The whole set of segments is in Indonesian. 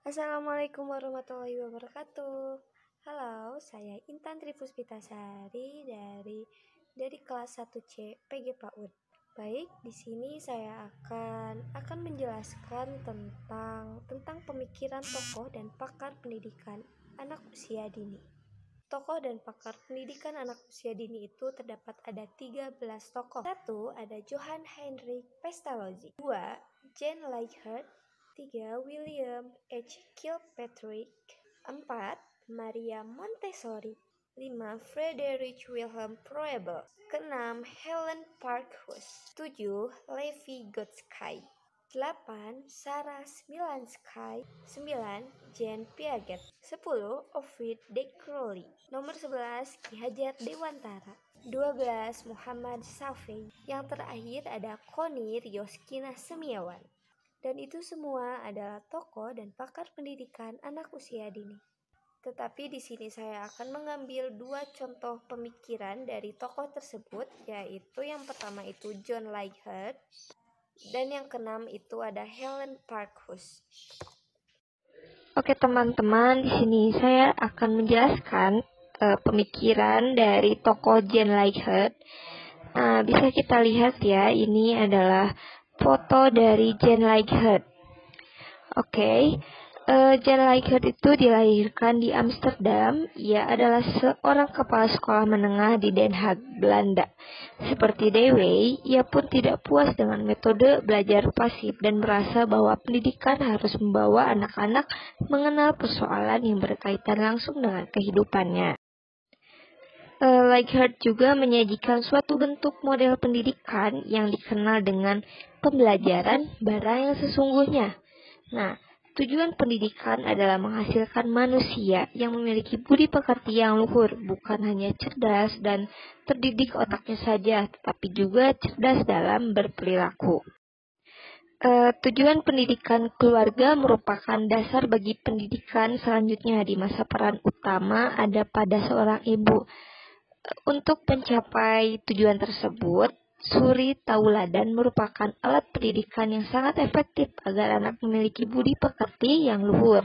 Assalamualaikum warahmatullahi wabarakatuh. Halo, saya Intan Tripuspitasari dari kelas 1C PG PAUD. Baik, di sini saya akan menjelaskan tentang pemikiran tokoh dan pakar pendidikan anak usia dini. Tokoh dan pakar pendidikan anak usia dini itu terdapat ada 13 tokoh. 1. Ada Johann Heinrich Pestalozzi. 2. Jean Leichhardt. 3. William H. Kilpatrick. 4. Maria Montessori. 5. Friedrich Wilhelm Froebel. 6. Helen Parkhurst. 7. Levi Gottschalk. 8. Sarah Smilansky. 9. Jean Piaget. 10. Ovid de Crowley. Nomor 11. Ki Hajar Dewantara. 12. Muhammad Syafi'i. Yang terakhir ada Koni Rioskina Semiawan. Dan itu semua adalah tokoh dan pakar pendidikan anak usia dini. Tetapi di sini saya akan mengambil 2 contoh pemikiran dari tokoh tersebut, yaitu yang pertama itu John Leichhardt dan yang keenam itu ada Helen Parkhurst. Oke teman-teman, di sini saya akan menjelaskan pemikiran dari tokoh John Leichhardt. Bisa kita lihat ya, ini adalah foto dari John Leichhardt. John Leichhardt itu dilahirkan di Amsterdam. Ia adalah seorang kepala sekolah menengah di Den Haag, Belanda. Seperti Dewey, ia pun tidak puas dengan metode belajar pasif dan merasa bahwa pendidikan harus membawa anak-anak mengenal persoalan yang berkaitan langsung dengan kehidupannya. Leichhardt juga menyajikan suatu bentuk model pendidikan yang dikenal dengan pembelajaran barang yang sesungguhnya. Tujuan pendidikan adalah menghasilkan manusia yang memiliki budi pekerti yang luhur, bukan hanya cerdas dan terdidik otaknya saja, tetapi juga cerdas dalam berperilaku. Tujuan pendidikan keluarga merupakan dasar bagi pendidikan selanjutnya di masa peran utama ada pada seorang ibu. Untuk mencapai tujuan tersebut, suri tauladan merupakan alat pendidikan yang sangat efektif agar anak memiliki budi pekerti yang luhur.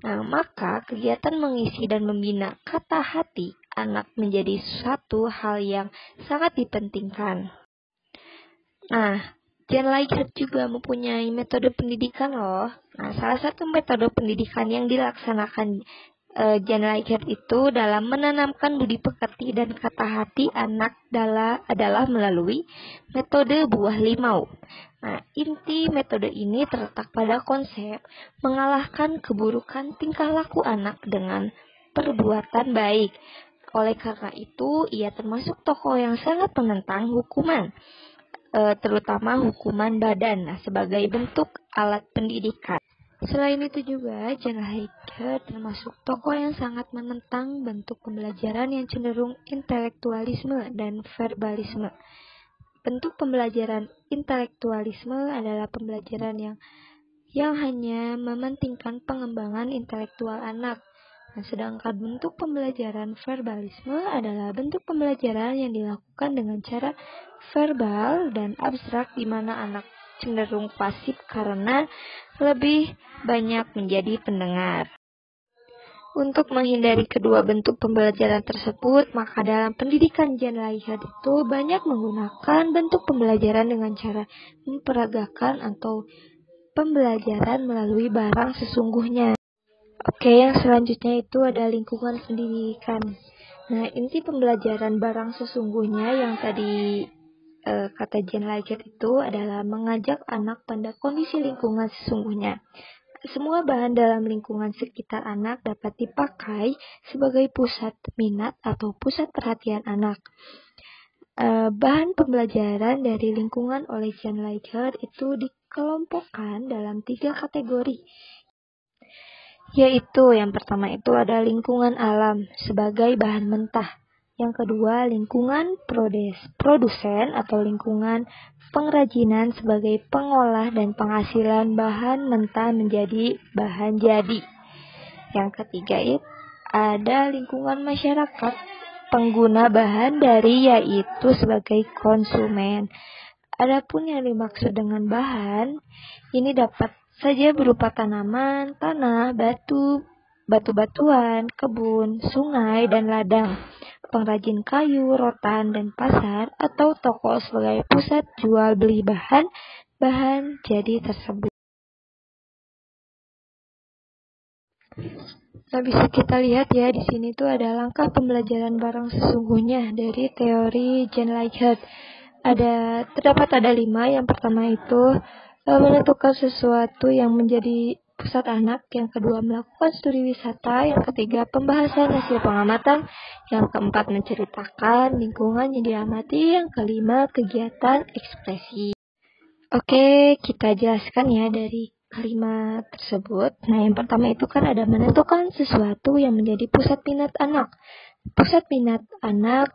Maka kegiatan mengisi dan membina kata hati anak menjadi suatu hal yang sangat dipentingkan. John Leichhardt juga mempunyai metode pendidikan loh. Salah satu metode pendidikan yang dilaksanakan John Leichhardt itu dalam menanamkan budi pekerti dan kata hati anak adalah melalui metode buah limau. Inti metode ini terletak pada konsep mengalahkan keburukan tingkah laku anak dengan perbuatan baik. Oleh karena itu, ia termasuk tokoh yang sangat menentang hukuman, terutama hukuman badan sebagai bentuk alat pendidikan. Selain itu juga, John Leichhardt termasuk tokoh yang sangat menentang bentuk pembelajaran yang cenderung intelektualisme dan verbalisme. Bentuk pembelajaran intelektualisme adalah pembelajaran yang hanya mementingkan pengembangan intelektual anak. Sedangkan bentuk pembelajaran verbalisme adalah bentuk pembelajaran yang dilakukan dengan cara verbal dan abstrak di mana anak cenderung pasif karena lebih banyak menjadi pendengar. Untuk menghindari kedua bentuk pembelajaran tersebut, maka dalam pendidikan John Leichhardt itu banyak menggunakan bentuk pembelajaran dengan cara memperagakan atau pembelajaran melalui barang sesungguhnya. Yang selanjutnya itu ada lingkungan pendidikan. Inti pembelajaran barang sesungguhnya yang tadi kata John Leichhardt itu adalah mengajak anak pada kondisi lingkungan sesungguhnya. Semua bahan dalam lingkungan sekitar anak dapat dipakai sebagai pusat minat atau pusat perhatian anak. Bahan pembelajaran dari lingkungan oleh John Leichhardt itu dikelompokkan dalam 3 kategori. Yaitu yang pertama itu ada lingkungan alam sebagai bahan mentah. Yang kedua, lingkungan produsen atau lingkungan pengrajinan sebagai pengolah dan penghasilan bahan mentah menjadi bahan jadi. Yang ketiga ada lingkungan masyarakat pengguna bahan dari yaitu sebagai konsumen. Adapun yang dimaksud dengan bahan, ini dapat saja berupa tanaman, tanah, batu-batuan, kebun, sungai, dan ladang, pengrajin kayu, rotan, dan pasar, atau toko sebagai pusat jual beli bahan jadi tersebut. Nah, bisa kita lihat ya, di sini tuh ada langkah pembelajaran barang sesungguhnya dari teori Jean Leichhardt. Terdapat ada 5. Yang pertama itu menentukan sesuatu yang menjadi pusat anak. Yang kedua, melakukan studi wisata. Yang ketiga, pembahasan hasil pengamatan. Yang keempat, menceritakan lingkungan yang diamati. Yang kelima, kegiatan ekspresi. Oke, kita jelaskan ya dari kelima tersebut. Nah, yang pertama itu kan ada menentukan sesuatu yang menjadi pusat minat anak. Pusat minat anak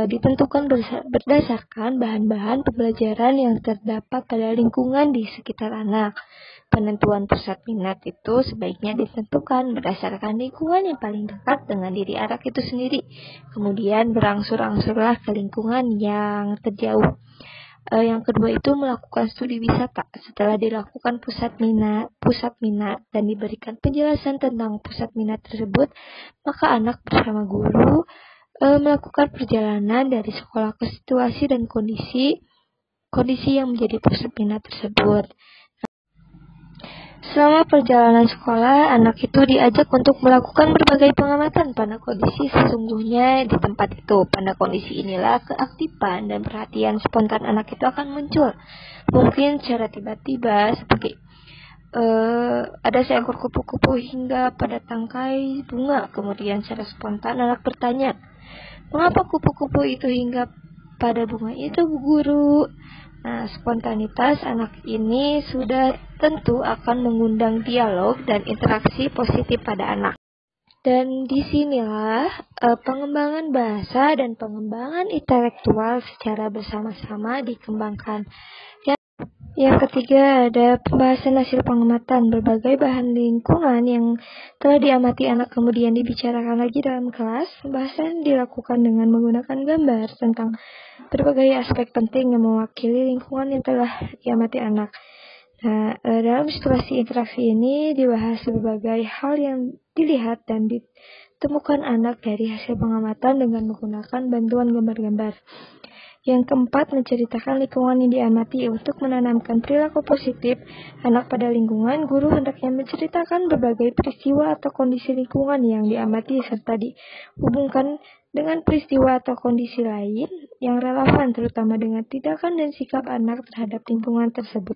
ditentukan berdasarkan bahan-bahan pembelajaran yang terdapat pada lingkungan di sekitar anak. Penentuan pusat minat itu sebaiknya ditentukan berdasarkan lingkungan yang paling dekat dengan diri anak itu sendiri. Kemudian berangsur-angsurlah ke lingkungan yang terjauh. Yang kedua itu melakukan studi wisata. Setelah dilakukan pusat minat dan diberikan penjelasan tentang pusat minat tersebut, maka anak bersama guru melakukan perjalanan dari sekolah ke situasi dan kondisi yang menjadi pusat minat tersebut. Selama perjalanan sekolah, anak itu diajak untuk melakukan berbagai pengamatan pada kondisi sesungguhnya di tempat itu. Pada kondisi inilah keaktifan dan perhatian spontan anak itu akan muncul. Mungkin secara tiba-tiba seperti ada seekor kupu-kupu hingga pada tangkai bunga. Kemudian secara spontan anak bertanya, "Mengapa kupu-kupu itu hingga pada bunga itu, Bu Guru?" Nah, spontanitas anak ini sudah tentu akan mengundang dialog dan interaksi positif pada anak. Dan disinilah pengembangan bahasa dan pengembangan intelektual secara bersama-sama dikembangkan. Yang ketiga ada pembahasan hasil pengamatan. Berbagai bahan lingkungan yang telah diamati anak kemudian dibicarakan lagi dalam kelas. Pembahasan dilakukan dengan menggunakan gambar tentang berbagai aspek penting yang mewakili lingkungan yang telah diamati anak. Nah, dalam situasi interaksi ini dibahas berbagai hal yang dilihat dan ditemukan anak dari hasil pengamatan dengan menggunakan bantuan gambar-gambar. Yang keempat, menceritakan lingkungan yang diamati. Untuk menanamkan perilaku positif anak pada lingkungan, guru hendaknya menceritakan berbagai peristiwa atau kondisi lingkungan yang diamati serta dihubungkan dengan peristiwa atau kondisi lain yang relevan, terutama dengan tindakan dan sikap anak terhadap lingkungan tersebut.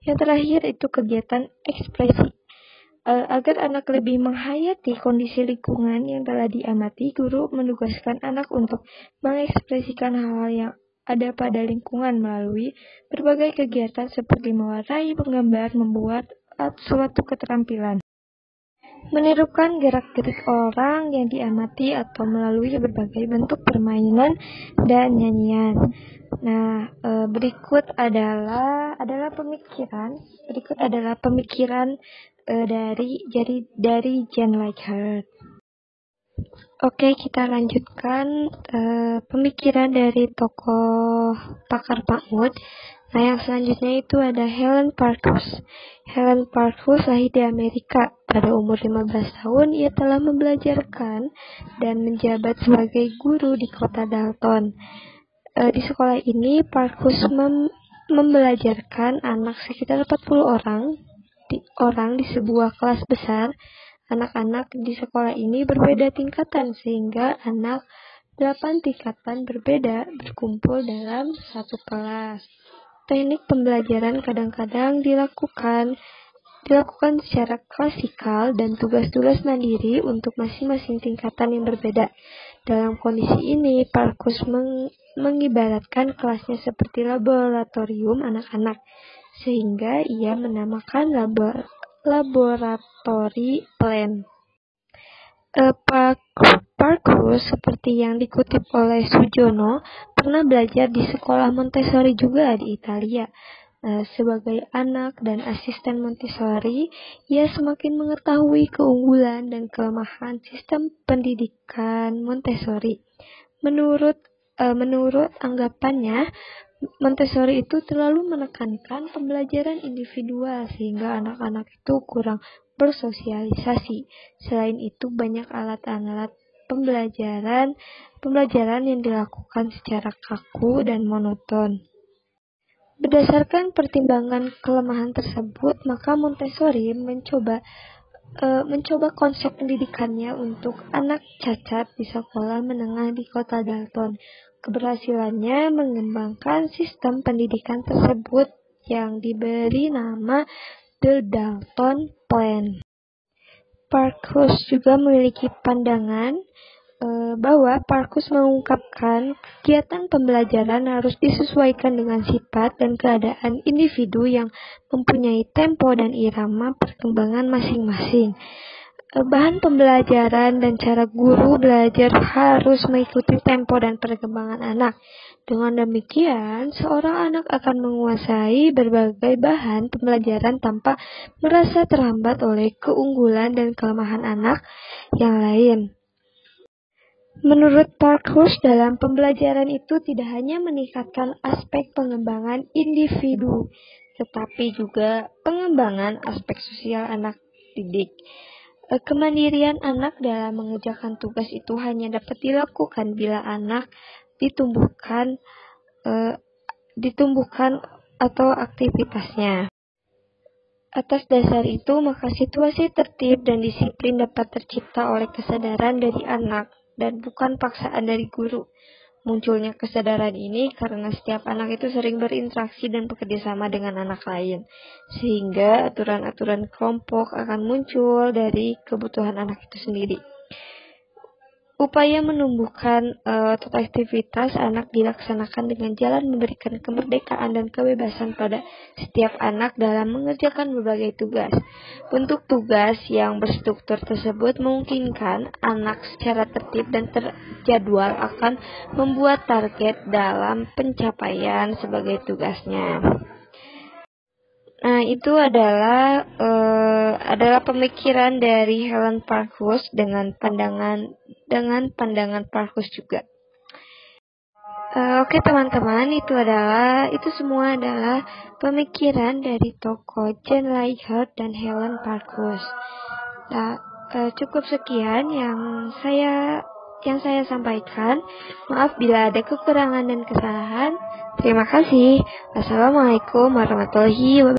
Yang terakhir itu kegiatan ekspresi. Agar anak lebih menghayati kondisi lingkungan yang telah diamati, guru menugaskan anak untuk mengekspresikan hal-hal yang ada pada lingkungan melalui berbagai kegiatan seperti mewarnai, menggambar, membuat suatu keterampilan, menirukan gerak-gerik orang yang diamati atau melalui berbagai bentuk permainan dan nyanyian. Nah, berikut adalah pemikiran dari Jean Leichhardt. Oke, kita lanjutkan pemikiran dari tokoh pakar PAUD. Nah, yang selanjutnya itu ada Helen Parkhurst. Helen Parkhurst lahir di Amerika. Pada umur 15 tahun, ia telah membelajarkan dan menjabat sebagai guru di kota Dalton. Di sekolah ini, Parkhurst membelajarkan anak sekitar 40 orang di sebuah kelas besar. Anak-anak di sekolah ini berbeda tingkatan sehingga anak 8 tingkatan berbeda berkumpul dalam satu kelas. Teknik pembelajaran kadang-kadang dilakukan secara klasikal dan tugas-tugas mandiri untuk masing-masing tingkatan yang berbeda. Dalam kondisi ini, Parkhurst mengibaratkan kelasnya seperti laboratorium anak-anak, sehingga ia menamakan laboratori plan. Parkhurst, seperti yang dikutip oleh Sujono, pernah belajar di sekolah Montessori juga di Italia. Sebagai anak dan asisten Montessori, ia semakin mengetahui keunggulan dan kelemahan sistem pendidikan Montessori. Menurut anggapannya, Montessori itu terlalu menekankan pembelajaran individual sehingga anak-anak itu kurang bersosialisasi. Selain itu banyak alat-alat pembelajaran yang dilakukan secara kaku dan monoton. Berdasarkan pertimbangan kelemahan tersebut, maka Montessori mencoba konsep pendidikannya untuk anak cacat di sekolah menengah di kota Dalton. Keberhasilannya mengembangkan sistem pendidikan tersebut yang diberi nama The Dalton Plan. Parkhurst juga memiliki pandangan bahwa Parkhurst mengungkapkan kegiatan pembelajaran harus disesuaikan dengan sifat dan keadaan individu yang mempunyai tempo dan irama perkembangan masing-masing. Bahan pembelajaran dan cara guru belajar harus mengikuti tempo dan perkembangan anak. Dengan demikian, seorang anak akan menguasai berbagai bahan pembelajaran tanpa merasa terhambat oleh keunggulan dan kelemahan anak yang lain. Menurut Parkhurst, dalam pembelajaran itu tidak hanya meningkatkan aspek pengembangan individu, tetapi juga pengembangan aspek sosial anak didik. Kemandirian anak dalam mengerjakan tugas itu hanya dapat dilakukan bila anak ditumbuhkan atau aktivitasnya. Atas dasar itu, maka situasi tertib dan disiplin dapat tercipta oleh kesadaran dari anak dan bukan paksaan dari guru. Munculnya kesadaran ini karena setiap anak itu sering berinteraksi dan bekerja sama dengan anak lain, sehingga aturan-aturan kelompok akan muncul dari kebutuhan anak itu sendiri. Upaya menumbuhkan aktivitas anak dilaksanakan dengan jalan memberikan kemerdekaan dan kebebasan pada setiap anak dalam mengerjakan berbagai tugas. Bentuk tugas yang berstruktur tersebut memungkinkan anak secara tertib dan terjadwal akan membuat target dalam pencapaian sebagai tugasnya. Nah, itu adalah pemikiran dari Helen Parkhurst dengan pandangan Parkhurst juga. Oke teman-teman, itu semua adalah pemikiran dari tokoh Jean Leichhardt dan Helen Parkhurst. Nah, cukup sekian yang saya sampaikan. Maaf bila ada kekurangan dan kesalahan. Terima kasih. Wassalamualaikum warahmatullahi wabarakatuh.